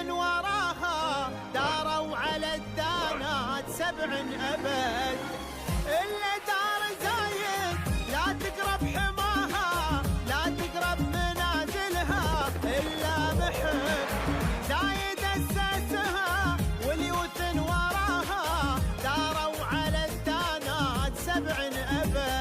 وراها داروا على الدانات 7 أبد. إلا دار زايد لا تقرب حماها، لا تقرب منازلها إلا محب. زايد أسسها واليوث وراها داروا على الدانات 7 أبد.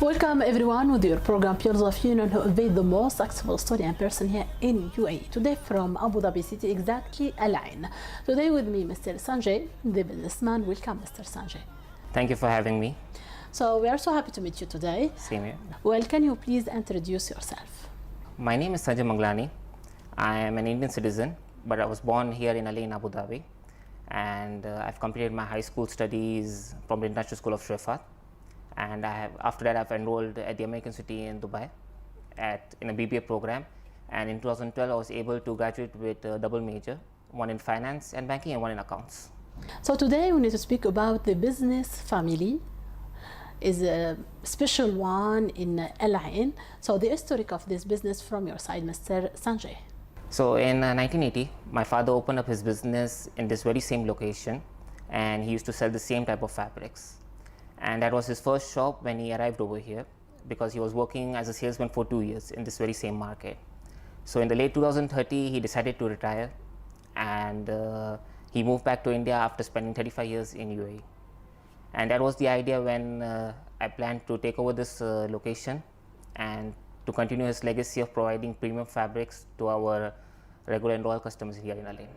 Welcome everyone with your program Peers of Union, who evade the most successful story and person here in UAE. Today from Abu Dhabi city, exactly العين. Today with me Mr. Sanjay, the businessman. Welcome Mr. Sanjay. Thank you for having me. So we are so happy to meet you today. Same here. Well, can you please introduce yourself? My name is Sanjay Manglani. I am an Indian citizen, but I was born here in Al Ain, Abu Dhabi, and I've completed my high school studies from the International School of Shrifat. And after that, I've enrolled at the American City in Dubai in a BBA program. And in 2012, I was able to graduate with a double major, one in finance and banking and one in accounts. So today we need to speak about the business family. Is a special one in العين. So the history of this business from your side, Mr. Sanjay. So in 1980, my father opened up his business in this very same location, and he used to sell the same type of fabrics. And that was his first shop when he arrived over here, because he was working as a salesman for 2 years in this very same market. So in the late 2030, he decided to retire, and he moved back to India after spending 35 years in UAE. And that was the idea when I planned to take over this location and to continue his legacy of providing premium fabrics to our regular and loyal customers here in Al Ain.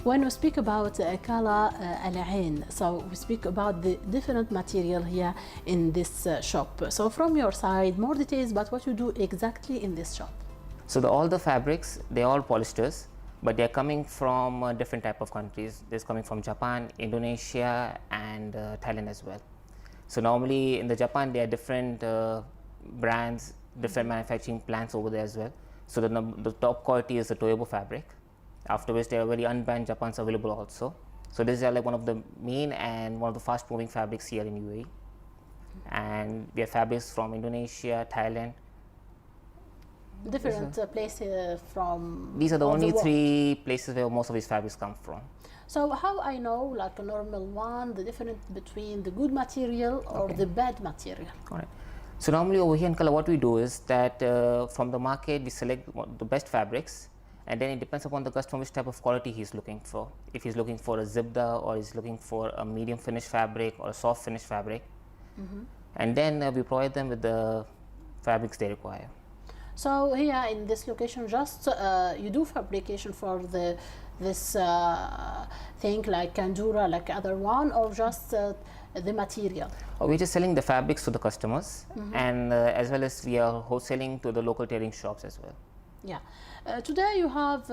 When we speak about Kala العين, so we speak about the different material here in this shop. So from your side, more details about what you do exactly in this shop. So all the fabrics, they're all polyesters, but they're coming from different type of countries. There's coming from Japan, Indonesia, and Thailand as well. So normally in the Japan, there are different brands, different manufacturing plants over there as well. So the top quality is the Toyobo fabric. After which there are very unbanned Japans available also. So this is like one of the main and one of the fast moving fabrics here in UAE. And we have fabrics from Indonesia, Thailand. Different places from... These are the only 3 places where most of these fabrics come from. So how I know, like a normal one, the difference between the good material or the bad material? Correct. So normally over here in Kala, what we do is that from the market we select the best fabrics, and then it depends upon the customer which type of quality he's looking for. If he's looking for a zibda, or he's looking for a medium finish fabric or a soft finish fabric, and then we provide them with the fabrics they require. So here in this location, just you do fabrication for this thing like Kandura, like other one, or just the material? We're just selling the fabrics to the customers, and as well as we are wholesaling to the local tailoring shops as well. Yeah. Today you have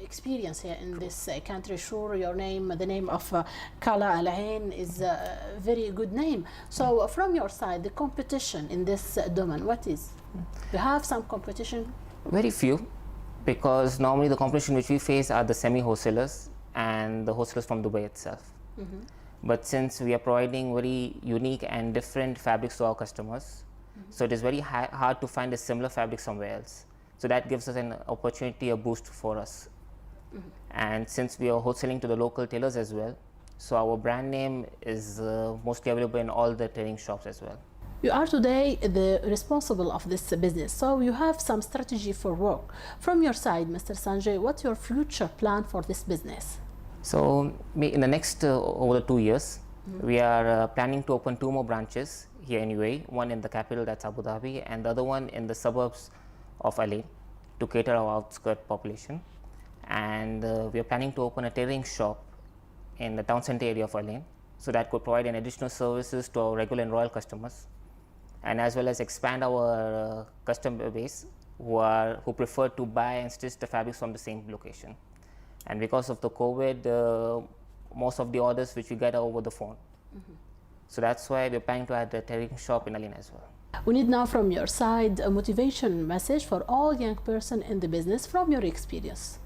experience here in this country. Sure, your name, the name of Kala العين is a very good name. So from your side, the competition in this domain, what is? You have some competition? Very few, because normally the competition which we face are the semi-wholesalers and the wholesalers from Dubai itself. But since we are providing very unique and different fabrics to our customers, so it is very hard to find a similar fabric somewhere else. So that gives us an opportunity, a boost for us. And since we are wholesaling to the local tailors as well, so our brand name is mostly available in all the tailoring shops as well. You are today the responsible of this business, so you have some strategy for work. From your side, Mr. Sanjay, what's your future plan for this business? So in the next over the 2 years, we are planning to open 2 more branches here in UAE, one in the capital, that's Abu Dhabi, and the other one in the suburbs of Al Ain to cater our outskirt population. And we are planning to open a tailoring shop in the town center area of Al Ain, so that could provide an additional services to our regular and royal customers, and as well as expand our customer base who prefer to buy and stitch the fabrics from the same location. And because of the COVID, most of the orders which we get are over the phone. So that's why we're planning to add a tailoring shop in Al Ain as well. We need now from your side a motivation message for all young person in the business from your experience.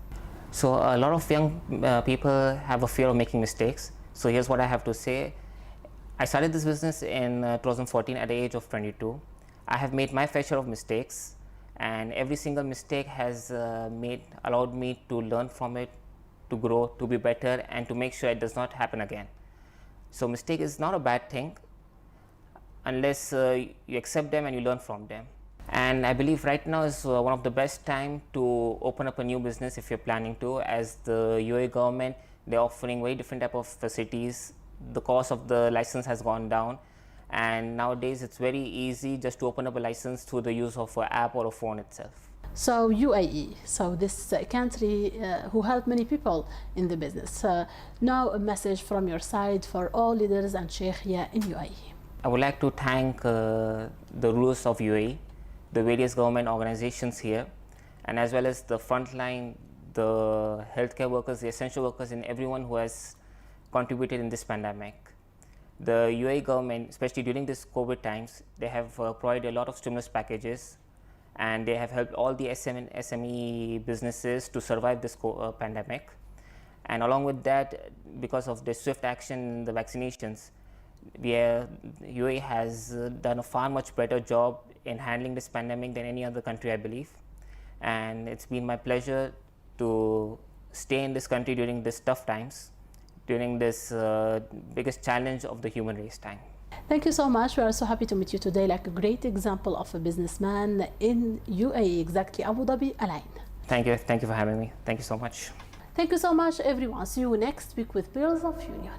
So a lot of young people have a fear of making mistakes. So here's what I have to say. I started this business in 2014 at the age of 22. I have made my fair share of mistakes, and every single mistake has allowed me to learn from it, to grow, to be better, and to make sure it does not happen again. So mistake is not a bad thing unless you accept them and you learn from them. And I believe right now is one of the best time to open up a new business if you're planning to, as the UAE government, they're offering very different type of facilities. The cost of the license has gone down, and nowadays it's very easy just to open up a license through the use of an app or a phone itself. So UAE, so this country who helped many people in the business. Now a message from your side for all leaders and sheikh here in UAE. I would like to thank the rulers of UAE, the various government organizations here, and as well as the frontline, the healthcare workers, the essential workers, and everyone who has contributed in this pandemic. The UAE government, especially during this COVID times, they have provided a lot of stimulus packages, and they have helped all the SME businesses to survive this pandemic. And along with that, because of the swift action in the vaccinations, UAE has done a far much better job in handling this pandemic than any other country, I believe. And it's been my pleasure to stay in this country during these tough times, during this biggest challenge of the human race time. Thank you so much. We are so happy to meet you today, like a great example of a businessman in UAE, exactly Abu Dhabi, Al Ain. Thank you for having me. Thank you so much. Thank you so much, everyone. See you next week with Pearls of Union.